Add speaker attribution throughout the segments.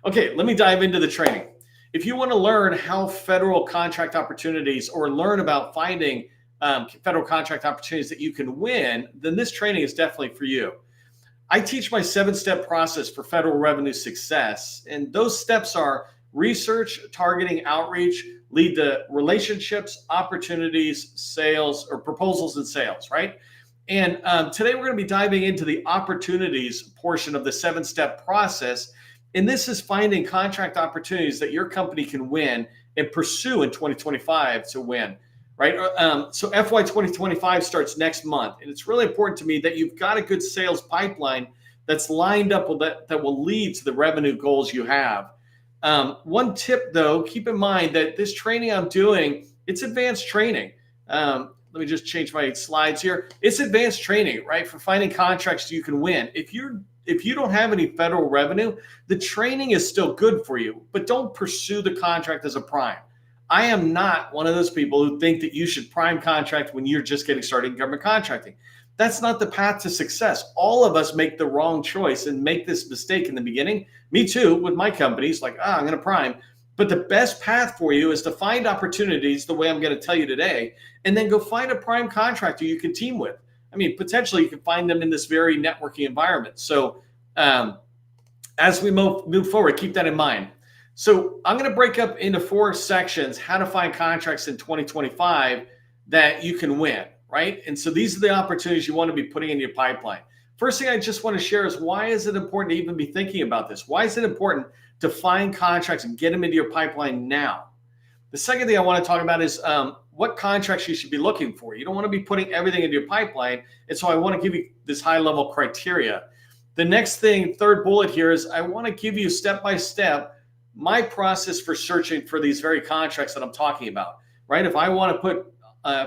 Speaker 1: Okay, let me dive into the training. If you want to learn how federal contract opportunities or learn about finding federal contract opportunities that you can win, then this training is definitely for you. I teach my 7-step process for federal revenue success. And those steps are research, targeting, outreach, lead to relationships, opportunities, sales, or proposals and sales, right? And today we're going to be diving into the opportunities portion of the 7-step process. And this is finding contract opportunities that your company can win and pursue in 2025 to win, right? So FY 2025 starts next month. And it's really important to me that you've got a good sales pipeline that's lined up with that will lead to the revenue goals you have. One tip, though, keep in mind that this training I'm doing, it's advanced training. Let me just change my slides here. It's advanced training, right, for finding contracts you can win. If you don't have any federal revenue, the training is still good for you, but don't pursue the contract as a prime. I am not one of those people who think that you should prime contract when you're just getting started in government contracting. That's not the path to success. All of us make the wrong choice and make this mistake in the beginning. Me too, with my companies, like, I'm going to prime. But the best path for you is to find opportunities the way I'm going to tell you today, and then go find a prime contractor you can team with. I mean, potentially you can find them in this very networking environment. So as we move forward, keep that in mind. So I'm going to break up into 4 sections, how to find contracts in 2025 that you can win, right? And so these are the opportunities you want to be putting in your pipeline. First thing I just want to share is, why is it important to even be thinking about this? Why is it important to find contracts and get them into your pipeline now? The second thing I want to talk about is what contracts you should be looking for. You don't want to be putting everything into your pipeline. And so I want to give you this high level criteria. The next thing, third bullet here, is I want to give you step by step my process for searching for these very contracts that I'm talking about, right? If I want to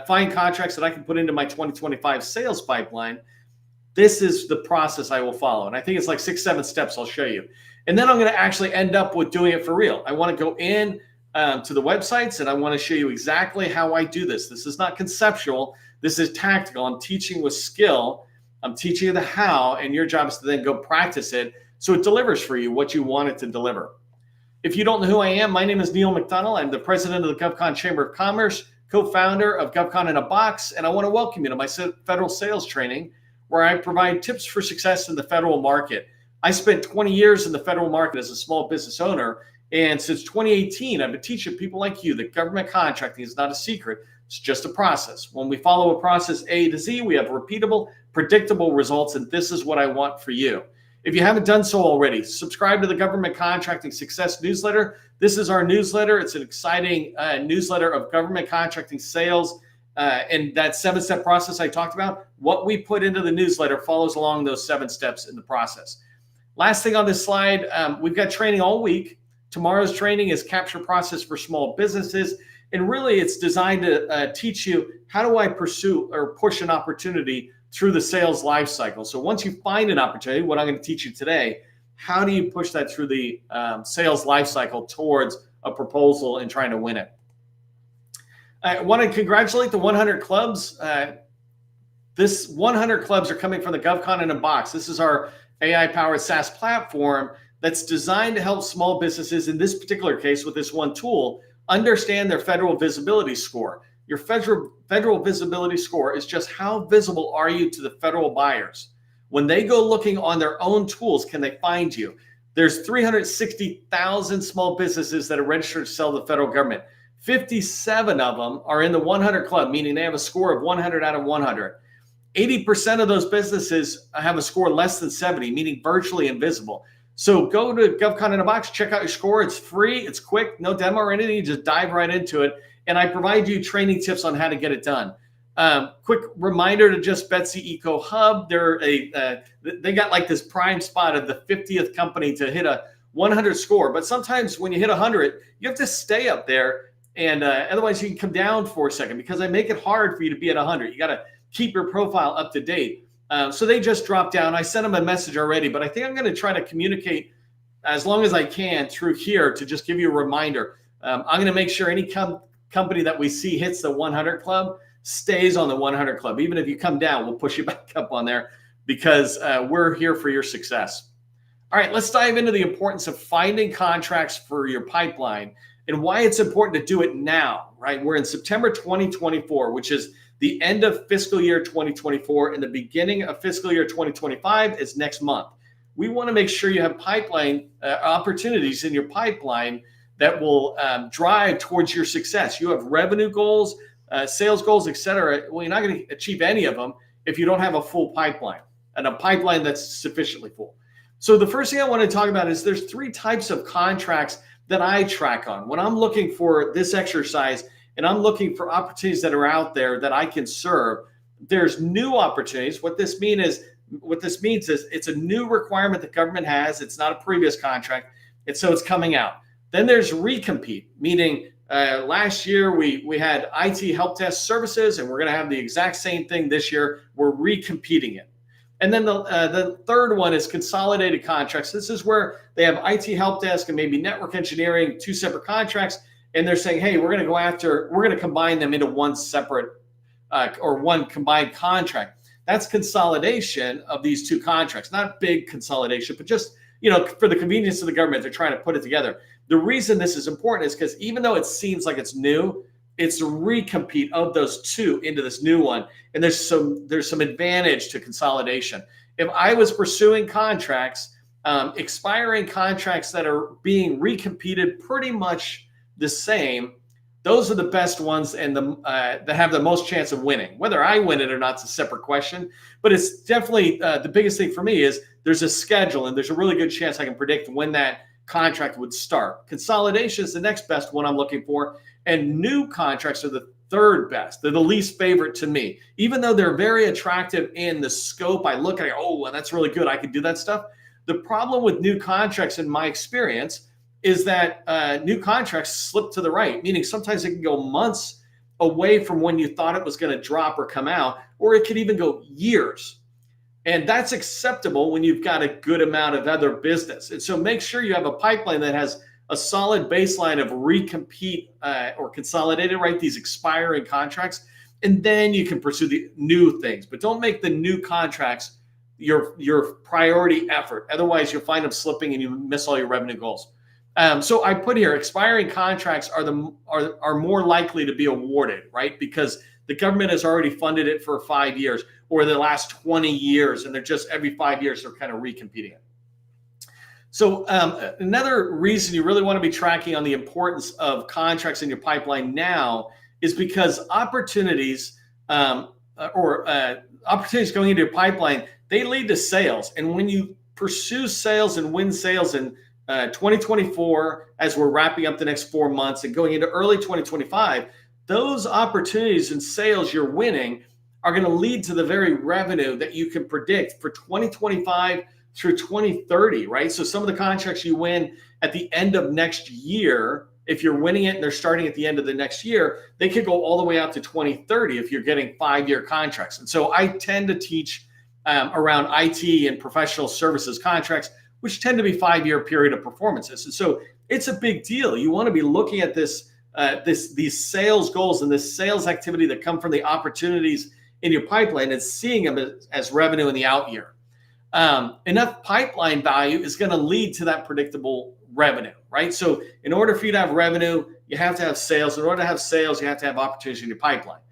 Speaker 1: find contracts that I can put into my 2025 sales pipeline, this is the process I will follow. And I think it's like 6-7 steps I'll show you. And then I'm going to actually end up with doing it for real. I want to go in to the websites, and I want to show you exactly how I do this. This is not conceptual. This is tactical. I'm teaching with skill. I'm teaching you the how, and your job is to then go practice it so it delivers for you what you want it to deliver. If you don't know who I am, my name is Neil McDonald. I'm the president of the GovCon Chamber of Commerce, co-founder of GovCon in a Box, and I want to welcome you to my federal sales training, where I provide tips for success in the federal market. I spent 20 years in the federal market as a small business owner, and since 2018, I've been teaching people like you that government contracting is not a secret. It's just a process. When we follow a process A to Z, we have repeatable, predictable results, and this is what I want for you. If you haven't done so already, subscribe to the Government Contracting Success newsletter. This is our newsletter. It's an exciting newsletter of government contracting sales, and that 7-step process I talked about. What we put into the newsletter follows along those 7 steps in the process. Last thing on this slide, we've got training all week. Tomorrow's training is Capture Process for Small Businesses. And really, it's designed to teach you, how do I pursue or push an opportunity through the sales life cycle? So once you find an opportunity, what I'm going to teach you today, how do you push that through the sales life cycle towards a proposal and trying to win it? I want to congratulate the 100 clubs. This 100 clubs are coming from the GovCon in a Box. This is our AI-powered SaaS platform that's designed to help small businesses, in this particular case with this one tool, understand their federal visibility score. Your federal visibility score is just how visible are you to the federal buyers. When they go looking on their own tools, can they find you? There's 360,000 small businesses that are registered to sell to the federal government. 57 of them are in the 100 club, meaning they have a score of 100 out of 100. 80% of those businesses have a score less than 70, meaning virtually invisible. So go to GovCon in a Box, check out your score. It's free, it's quick, no demo or anything. You just dive right into it. And I provide you training tips on how to get it done. Quick reminder to just Betsy Eco Hub. They got like this prime spot of the 50th company to hit a 100 score. But sometimes when you hit 100, you have to stay up there. And otherwise you can come down for a second, because I make it hard for you to be at 100. You got to keep your profile up to date. So they just dropped down. I sent them a message already, but I think I'm going to try to communicate as long as I can through here to just give you a reminder. I'm going to make sure any company that we see hits the 100 club stays on the 100 club. Even if you come down, we'll push you back up on there, because we're here for your success. All right, let's dive into the importance of finding contracts for your pipeline and why it's important to do it now, right? We're in September 2024, which is the end of fiscal year 2024, and the beginning of fiscal year 2025 is next month. We want to make sure you have pipeline opportunities in your pipeline that will drive towards your success. You have revenue goals, sales goals, et cetera. Well, you're not going to achieve any of them if you don't have a full pipeline and a pipeline that's sufficiently full. So the first thing I want to talk about is there's 3 types of contracts that I track on. When I'm looking for this exercise and I'm looking for opportunities that are out there that I can serve, there's new opportunities. What this means is it's a new requirement the government has. It's not a previous contract. So it's coming out. Then there's recompete, meaning last year we had IT help desk services, and we're going to have the exact same thing this year. We're recompeting it. And then the third one is consolidated contracts. This is where they have IT help desk and maybe network engineering, 2 separate contracts, and they're saying, hey, we're going to combine them into one separate or one combined contract. That's consolidation of these 2 contracts, not big consolidation, but just, for the convenience of the government, they're trying to put it together. The reason this is important is because even though it seems like it's new, it's a recompete of those 2 into this new one. And there's some advantage to consolidation. If I was pursuing contracts, expiring contracts that are being recompeted pretty much the same, those are the best ones and that have the most chance of winning. Whether I win it or not is a separate question, but it's definitely the biggest thing for me is there's a schedule and there's a really good chance I can predict when that contract would start. Consolidation is the next best one I'm looking for, and new contracts are the third best. They're the least favorite to me. Even though they're very attractive in the scope, I look at it, oh, well, that's really good. I could do that stuff. The problem with new contracts, in my experience, is that new contracts slip to the right, meaning sometimes it can go months away from when you thought it was going to drop or come out, or it could even go years. And that's acceptable when you've got a good amount of other business. And so make sure you have a pipeline that has a solid baseline of recompete or consolidated, right? These expiring contracts, and then you can pursue the new things. But don't make the new contracts your priority effort. Otherwise, you'll find them slipping and you miss all your revenue goals. So I put here, expiring contracts are more likely to be awarded, right? Because the government has already funded it for 5 years or the last 20 years, and they're just every 5 years they're kind of recompeting it. So another reason you really want to be tracking on the importance of contracts in your pipeline now is because opportunities opportunities going into your pipeline, they lead to sales. And when you pursue sales and win sales in 2024, as we're wrapping up the next 4 months and going into early 2025, those opportunities and sales you're winning are going to lead to the very revenue that you can predict for 2025 through 2030, right? So some of the contracts you win at the end of next year, if you're winning it and they're starting at the end of the next year, they could go all the way out to 2030 if you're getting 5-year contracts. And so I tend to teach around IT and professional services contracts, which tend to be 5-year period of performances. And so it's a big deal. You want to be looking at these sales goals and this sales activity that come from the opportunities in your pipeline and seeing them as revenue in the out year. Enough pipeline value is going to lead to that predictable revenue, right? So in order for you to have revenue, you have to have sales. In order to have sales, you have to have opportunities in your pipeline.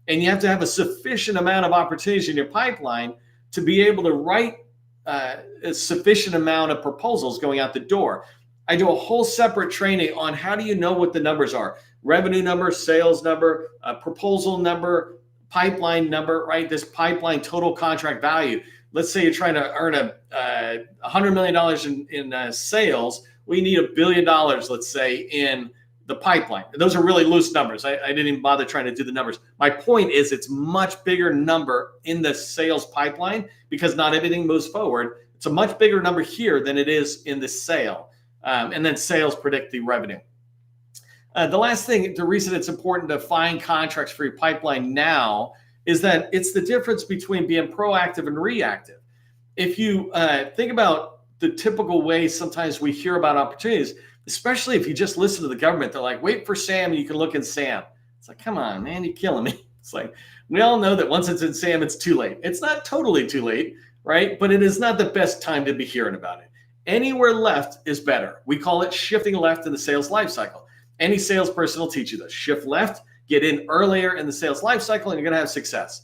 Speaker 1: And you have to have a sufficient amount of opportunities in your pipeline to be able to write a sufficient amount of proposals going out the door. I do a whole separate training on how do you know what the numbers are: revenue number, sales number, proposal number, pipeline number, right? This pipeline total contract value. Let's say you're trying to earn $100 million in sales. We need $1 billion, let's say, in the pipeline. Those are really loose numbers. I didn't even bother trying to do the numbers. My point is it's much bigger number in the sales pipeline because not everything moves forward. It's a much bigger number here than it is in the sale. And then sales predict the revenue. The last thing, the reason it's important to find contracts for your pipeline now is that it's the difference between being proactive and reactive. If you think about the typical way sometimes we hear about opportunities, especially if you just listen to the government, they're like, wait for SAM and you can look in SAM. It's like, come on, man, you're killing me. It's like, we all know that once it's in SAM, it's too late. It's not totally too late, right? But it is not the best time to be hearing about it. Anywhere left is better. We call it shifting left in the sales life cycle. Any salesperson will teach you this. Shift left, get in earlier in the sales life cycle, and you're going to have success.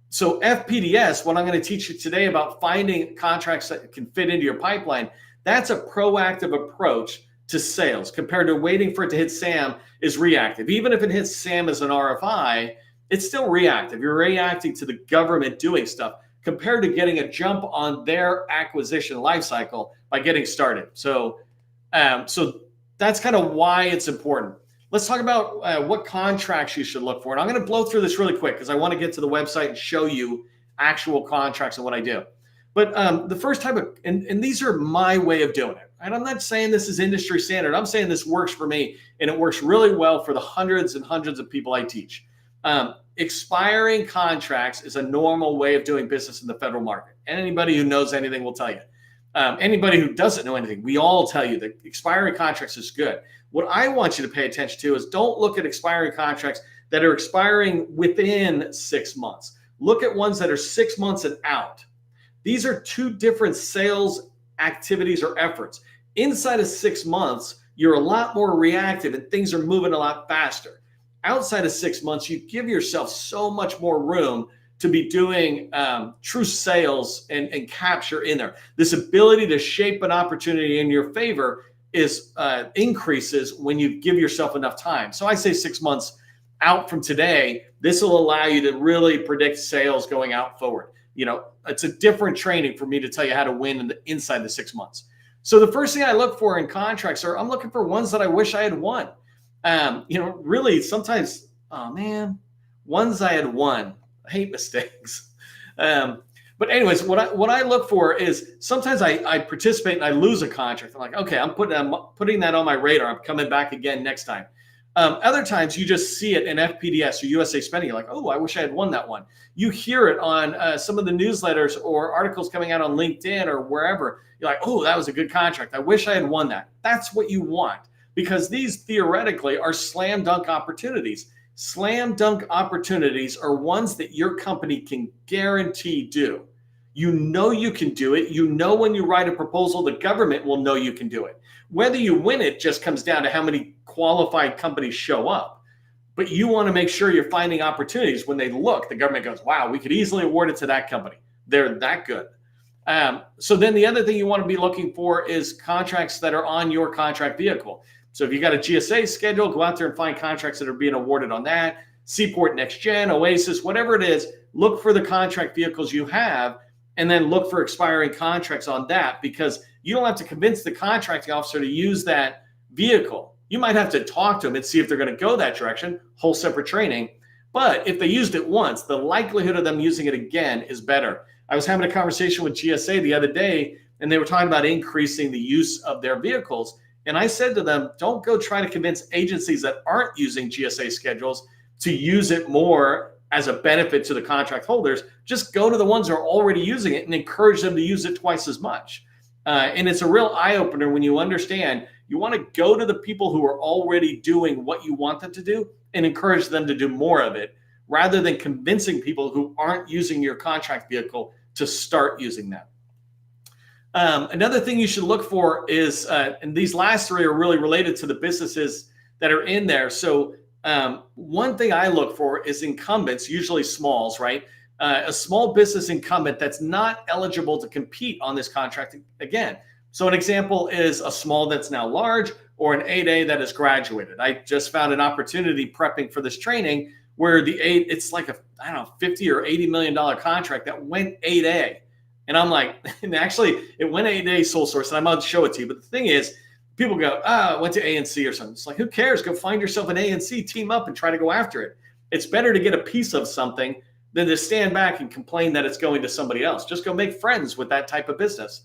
Speaker 1: So FPDS, what I'm going to teach you today about finding contracts that can fit into your pipeline, that's a proactive approach to sales compared to waiting for it to hit SAM is reactive. Even if it hits SAM as an RFI, it's still reactive. You're reacting to the government doing stuff compared to getting a jump on their acquisition lifecycle by getting started. So that's kind of why it's important. Let's talk about what contracts you should look for. And I'm going to blow through this really quick because I want to get to the website and show you actual contracts and what I do. But the first type of, and these are my way of doing it. And I'm not saying this is industry standard. I'm saying this works for me, and it works really well for the hundreds and hundreds of people I teach. Expiring contracts is a normal way of doing business in the federal market. And anybody who knows anything will tell you. Anybody who doesn't know anything, we all tell you that expiring contracts is good. What I want you to pay attention to is don't look at expiring contracts that are expiring within 6 months. Look at ones that are 6 months and out. These are two different sales activities or efforts. Inside of 6 months, you're a lot more reactive and things are moving a lot faster. Outside of 6 months, you give yourself so much more room to be doing true sales and capture in there. This ability to shape an opportunity in your favor is increases when you give yourself enough time. So I say 6 months out from today, this will allow you to really predict sales going out forward. It's a different training for me to tell you how to win inside the 6 months. So the first thing I look for in contracts are I'm looking for ones that I wish I had won. Really sometimes, ones I had won. I hate mistakes. But anyways, what I look for is sometimes I participate and I lose a contract. I'm like, okay, I'm putting that on my radar. I'm coming back again next time. Other times you just see it in FPDS or USA Spending. You're like, oh, I wish I had won that one. You hear it on some of the newsletters or articles coming out on LinkedIn or wherever. You're like, oh, that was a good contract. I wish I had won that. That's what you want because these theoretically are slam dunk opportunities. Slam dunk opportunities are ones that your company can guarantee do. You know you can do it. You know when you write a proposal, the government will know you can do it. Whether you win it just comes down to how many qualified companies show up. But you want to make sure you're finding opportunities when they look. The government goes, wow, we could easily award it to that company. They're that good. So then the other thing you want to be looking for is contracts that are on your contract vehicle. So if you got a GSA schedule, go out there and find contracts that are being awarded on that. Seaport Next Gen, Oasis, whatever it is, look for the contract vehicles you have and then look for expiring contracts on that because you don't have to convince the contracting officer to use that vehicle. You might have to talk to them and see if they're going to go that direction, whole separate training. But if they used it once, the likelihood of them using it again is better. I was having a conversation with GSA the other day, and they were talking about increasing the use of their vehicles. And I said to them, don't go try to convince agencies that aren't using GSA schedules to use it more as a benefit to the contract holders. Just go to the ones that are already using it and encourage them to use it twice as much. And it's a real eye-opener when you understand you want to go to the people who are already doing what you want them to do and encourage them to do more of it rather than convincing people who aren't using your contract vehicle to start using that. Another thing you should look for is, and these last three are really related to the businesses that are in there. So one thing I look for is incumbents, usually smalls, right? A small business incumbent that's not eligible to compete on this contract again. So an example is a small that's now large or an 8A that has graduated. I just found an opportunity prepping for this training where it's like a, $50 or $80 million contract that went 8A. And I'm like, and actually it went 8A sole source, and I'm about to show it to you. But the thing is, people go, it went to A and C or something. It's like, who cares? Go find yourself an A and C, team up and try to go after it. It's better to get a piece of something than to stand back and complain that it's going to somebody else. Just go make friends with that type of business.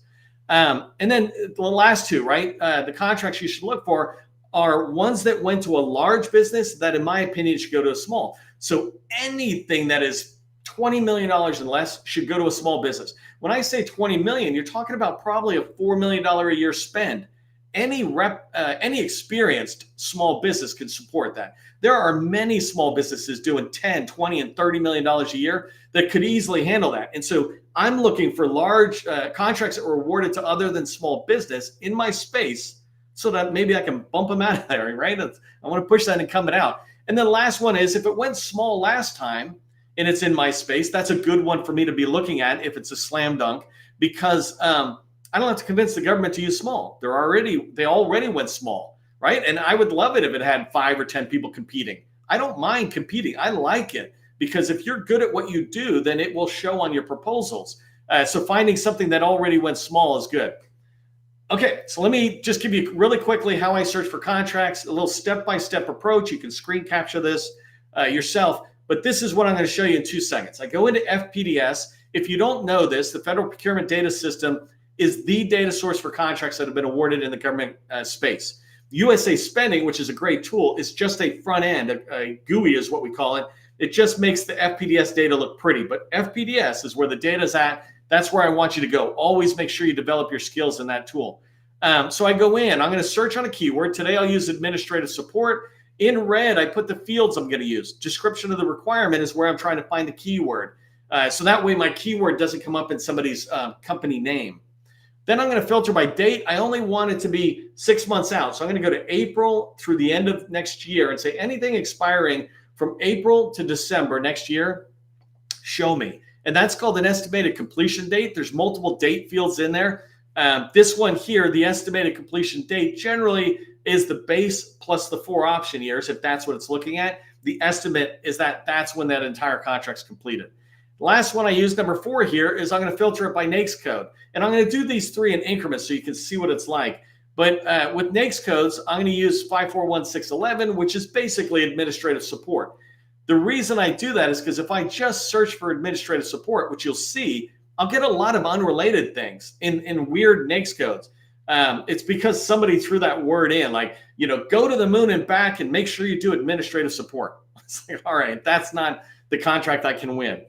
Speaker 1: And then the last two, right? The contracts you should look for are ones that went to a large business that, in my opinion, should go to a small. So anything that is $20 million and less should go to a small business. When I say 20 million, you're talking about probably a $4 million a year spend. any experienced small business can support that. There are many small businesses doing 10, 20, and $30 million a year that could easily handle that. And so I'm looking for large contracts that were awarded to other than small business in my space so that maybe I can bump them out of there, right? I want to push that and come it out. And then the last one is, if it went small last time and it's in my space, that's a good one for me to be looking at if it's a slam dunk, because I don't have to convince the government to use small. They already went small, right? And I would love it if it had 5 or 10 people competing. I don't mind competing. I like it, because if you're good at what you do, then it will show on your proposals. So finding something that already went small is good. Okay, so let me just give you really quickly how I search for contracts, a little step-by-step approach. You can screen capture this yourself, but this is what I'm going to show you in 2 seconds. I go into FPDS. If you don't know this, the Federal Procurement Data System is the data source for contracts that have been awarded in the government space. USA Spending, which is a great tool, is just a front end, a GUI is what we call it. It just makes the FPDS data look pretty, but FPDS is where the data is at. That's where I want you to go. Always make sure you develop your skills in that tool. So I go in, I'm going to search on a keyword. Today I'll use administrative support. In red, I put the fields I'm going to use. Description of the requirement is where I'm trying to find the keyword. So that way my keyword doesn't come up in somebody's company name. Then I'm going to filter by date. I only want it to be 6 months out. So I'm going to go to April through the end of next year and say anything expiring from April to December next year, show me. And that's called an estimated completion date. There's multiple date fields in there. This one here, the estimated completion date, generally is the base plus the 4 option years, if that's what it's looking at. The estimate is that's when that entire contract's completed. Last one I use, number 4 here, is I'm going to filter it by NAICS code. And I'm going to do these 3 in increments so you can see what it's like. But with NAICS codes, I'm going to use 541611, which is basically administrative support. The reason I do that is because if I just search for administrative support, which you'll see, I'll get a lot of unrelated things in weird NAICS codes. It's because somebody threw that word in, like, go to the moon and back and make sure you do administrative support. It's like, all right, that's not the contract I can win.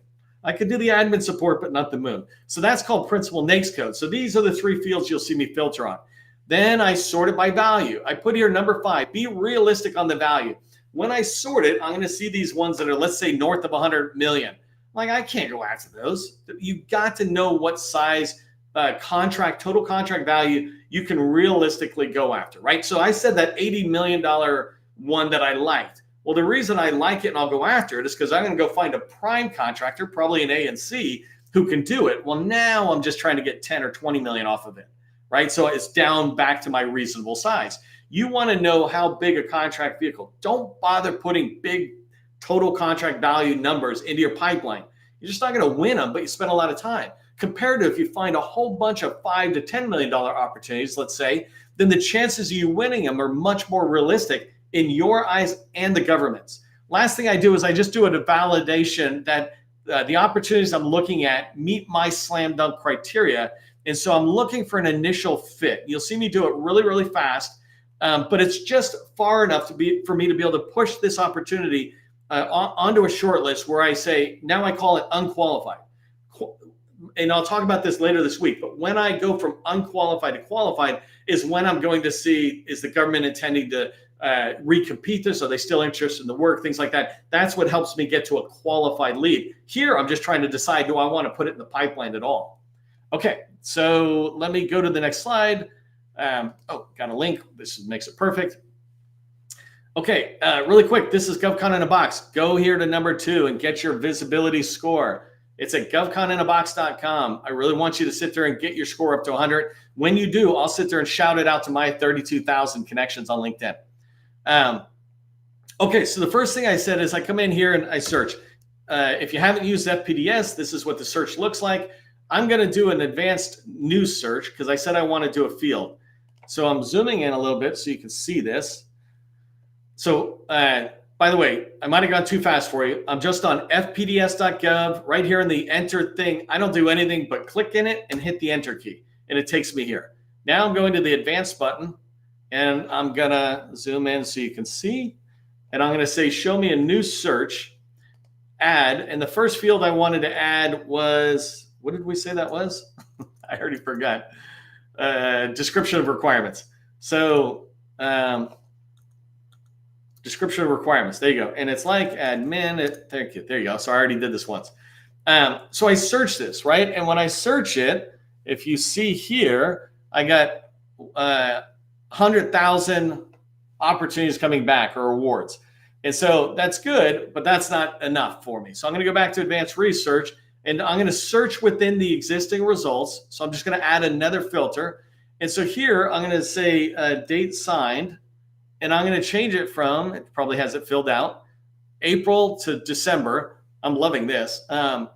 Speaker 1: I could do the admin support, but not the moon. So that's called principal NAICS code. So these are the 3 fields you'll see me filter on. Then I sort it by value. I put here number 5, be realistic on the value. When I sort it, I'm going to see these ones that are, let's say, north of 100 million. Like, I can't go after those. You've got to know what size total contract value you can realistically go after, right? So I said that $80 million one that I liked. Well, the reason I like it and I'll go after it is because I'm going to go find a prime contractor, probably an A and C, who can do it. Well, now I'm just trying to get 10 or 20 million off of it, right? So it's down back to my reasonable size. You want to know how big a contract vehicle. Don't bother putting big total contract value numbers into your pipeline. You're just not going to win them, but you spend a lot of time. Compared to if you find a whole bunch of $5 to $10 million opportunities, let's say, then the chances of you winning them are much more realistic in your eyes and the government's. Last thing I do is I just do a validation that the opportunities I'm looking at meet my slam dunk criteria. And so I'm looking for an initial fit. You'll see me do it really, really fast. But it's just far enough for me to be able to push this opportunity onto a short list where I say, now I call it unqualified. And I'll talk about this later this week. But when I go from unqualified to qualified is when I'm going to see, is the government intending to recompete this? Are they still interested in the work? Things like that. That's what helps me get to a qualified lead. Here, I'm just trying to decide, do I want to put it in the pipeline at all? Okay, so let me go to the next slide. Got a link. This makes it perfect. Okay, really quick. This is GovCon in a box. Go here to number 2 and get your visibility score. It's at govconinabox.com. I really want you to sit there and get your score up to 100. When you do, I'll sit there and shout it out to my 32,000 connections on LinkedIn. Okay, so the first thing I said is I come in here and I search. If you haven't used FPDS, this is what the search looks like. I'm going to do an advanced news search because I said I want to do a field. So I'm zooming in a little bit so you can see this. So by the way, I might have gone too fast for you. I'm just on fpds.gov right here in the enter thing. I don't do anything but click in it and hit the enter key, and it takes me here. Now I'm going to the advanced button, and I'm going to zoom in so you can see. And I'm going to say, show me a new search, add. And the first field I wanted to add was, what did we say that was? I already forgot. Description of requirements. So description of requirements. There you go. And it's like admin. Thank you. There you go. So I already did this once. So I search this, right? And when I search it, if you see here, I got 100,000 opportunities coming back or awards. And so that's good, but that's not enough for me. So I'm going to go back to advanced research and I'm going to search within the existing results. So I'm just going to add another filter. And so here I'm going to say date signed, and I'm going to change it from, it probably has it filled out, April to December. I'm loving this. And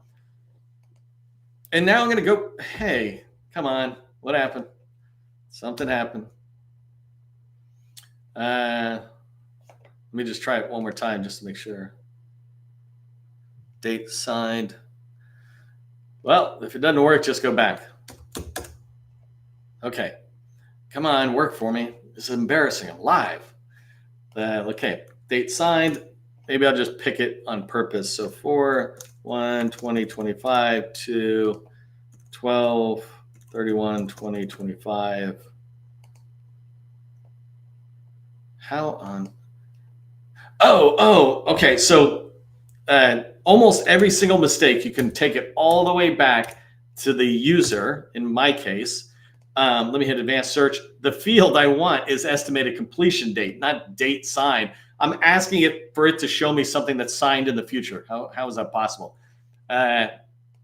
Speaker 1: now I'm going to go, hey, come on, what happened? Something happened. Let me just try it one more time just to make sure. Date signed. Well, if it doesn't work, just go back. Okay. Come on, work for me. This is embarrassing. I'm live. Okay. Date signed. Maybe I'll just pick it on purpose. So 4/1/2025 to 12/31/2025. How on? Oh, okay. So almost every single mistake, you can take it all the way back to the user. In my case, let me hit advanced search. The field I want is estimated completion date, not date signed. I'm asking it for it to show me something that's signed in the future. How is that possible? All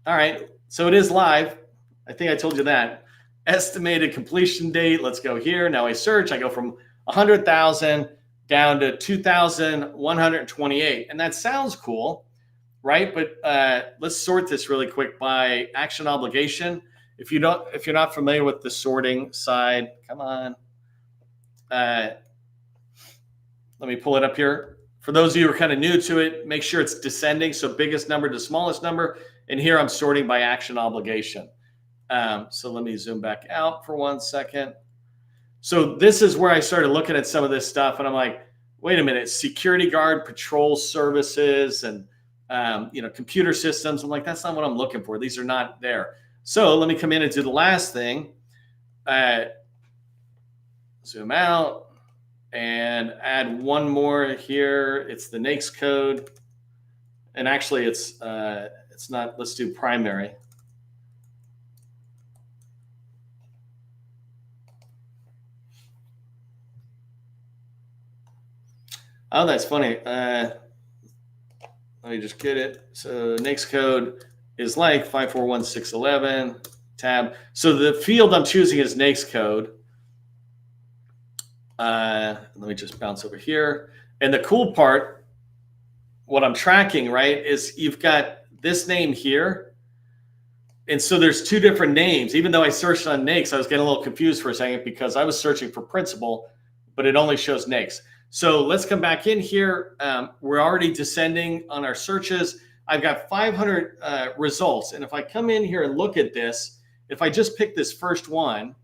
Speaker 1: right. So it is live. I think I told you that. Estimated completion date. Let's go here. Now I search. I go from 100,000 down to 2,128. And that sounds cool, right? But let's sort this really quick by action obligation. If you're not familiar with the sorting side, come on. Let me pull it up here. For those of you who are kind of new to it, make sure it's descending. So biggest number to smallest number. And here I'm sorting by action obligation. So let me zoom back out for 1 second. So this is where I started looking at some of this stuff, and I'm like, wait a minute, security guard, patrol services, and computer systems. I'm like, that's not what I'm looking for. These are not there. So let me come in and do the last thing. Zoom out and add one more here. It's the NAICS code, and actually it's not. Let's do primary. Oh, that's funny. Let me just get it. So NAICS code is like 541611 tab. So the field I'm choosing is NAICS code. Let me just bounce over here. And the cool part, what I'm tracking, right, is you've got this name here. And so there's two different names. Even though I searched on NAICS, I was getting a little confused for a second because I was searching for principal, but it only shows NAICS. So let's come back in here. We're already descending on our searches. I've got 500 results. And if I come in here and look at this, if I just pick this first one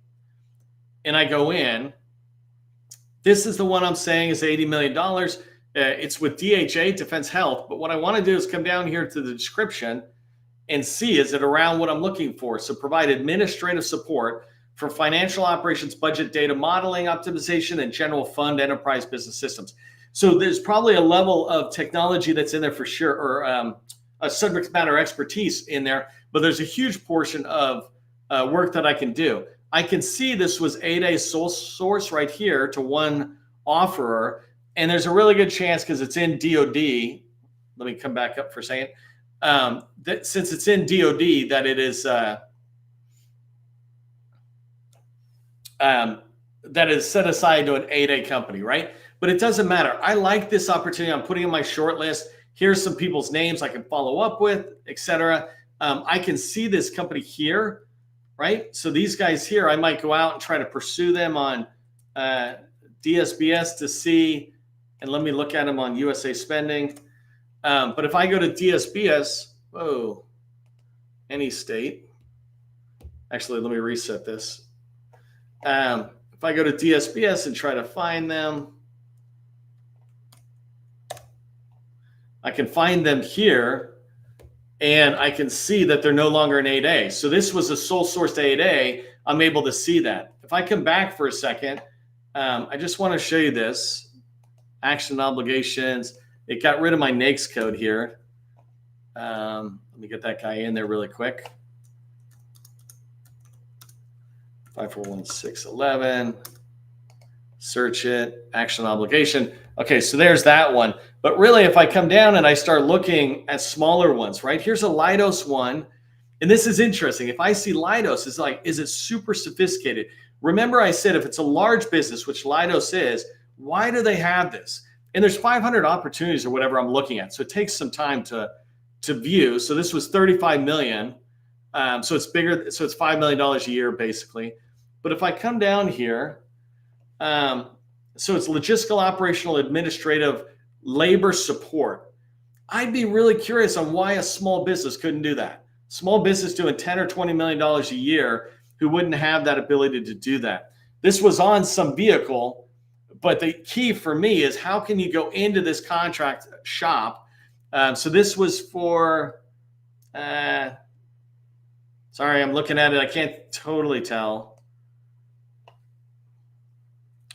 Speaker 1: and I go in, this is the one I'm saying is $80 million. It's with DHA, Defense Health. But what I want to do is come down here to the description and see, is it around what I'm looking for? So provide administrative support for financial operations, budget data modeling, optimization, and general fund enterprise business systems. So there's probably a level of technology that's in there for sure, or a subject matter expertise in there, but there's a huge portion of work that I can do. I can see this was 8A sole source right here to one offerer, and there's a really good chance because it's in DoD. Let me come back up for a second. That since it's in DoD, that it is that is set aside to an 8A company, right? But it doesn't matter. I like this opportunity. I'm putting in my short list. Here's some people's names I can follow up with, etc. I can see this company here, right? So these guys here, I might go out and try to pursue them on DSBS to see, and let me look at them on USA Spending. But if I go to DSBS, any state. Actually, let me reset this. If I go to DSBS and try to find them, I can find them here, and I can see that they're no longer an 8A. So this was a sole source 8A. I'm able to see that. If I come back for a second I just want to show you this. Action obligations. It got rid of my NAICS code here. Let me get that guy in there really quick. 541611. Search it. Action obligation. Okay, so there's that one. But really, if I come down and I start looking at smaller ones, right? Here's a Leidos one. And this is interesting. If I see Leidos, it's like, is it super sophisticated? Remember I said if it's a large business, which Leidos is, why do they have this? And there's 500 opportunities or whatever I'm looking at. So it takes some time to view. So this was 35 million. So it's bigger. So it's $5 million a year, basically. But if I come down here, so it's logistical, operational, administrative, labor support. I'd be really curious on why a small business couldn't do that. Small business doing 10 or $20 million a year who wouldn't have that ability to do that. This was on some vehicle, but the key for me is how can you go into this contract shop? So this was for, sorry, I'm looking at it. I can't totally tell.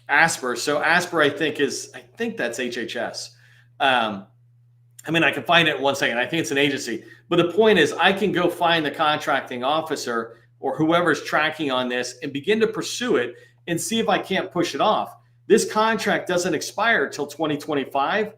Speaker 1: Asper. So Asper, I think that's HHS. I mean, I can find it in 1 second. I think it's an agency. But the point is I can go find the contracting officer or whoever's tracking on this and begin to pursue it and see if I can't push it off. This contract doesn't expire till 2025.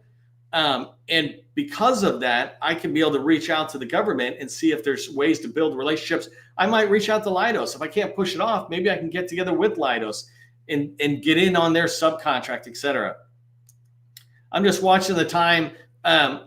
Speaker 1: And because of that, I can be able to reach out to the government and see if there's ways to build relationships. I might reach out to Leidos. If I can't push it off, maybe I can get together with Leidos and get in on their subcontract, et cetera. I'm just watching the time.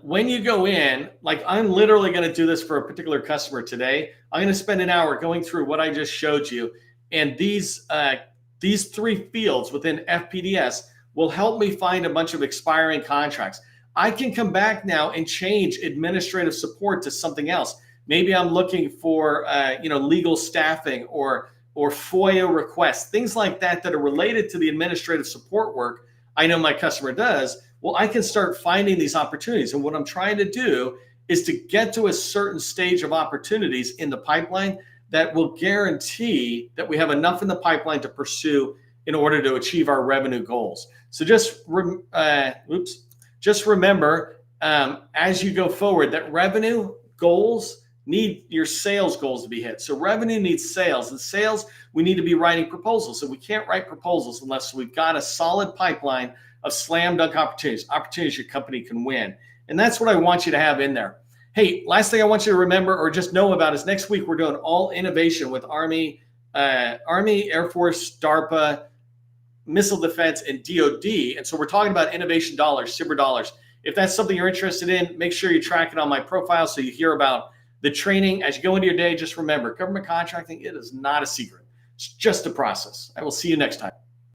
Speaker 1: When you go in, like I'm literally going to do this for a particular customer today. I'm going to spend an hour going through what I just showed you. And these 3 fields within FPDS will help me find a bunch of expiring contracts. I can come back now and change administrative support to something else. Maybe I'm looking for legal staffing or FOIA requests, things like that that are related to the administrative support work I know my customer does. Well, I can start finding these opportunities. And what I'm trying to do is to get to a certain stage of opportunities in the pipeline that will guarantee that we have enough in the pipeline to pursue in order to achieve our revenue goals. So just remember, as you go forward, that revenue goals need your sales goals to be hit. So revenue needs sales, and sales, we need to be writing proposals. So we can't write proposals unless we've got a solid pipeline of slam dunk opportunities your company can win. And that's what I want you to have in there. Hey, last thing I want you to remember or just know about is next week we're doing all innovation with Army, Air Force, DARPA, missile defense, and DOD. And so we're talking about innovation dollars, cyber dollars. If that's something you're interested in, make sure you track it on my profile so you hear about the training. As you go into your day, just remember, government contracting, it is not a secret. It's just a process. I will see you next time.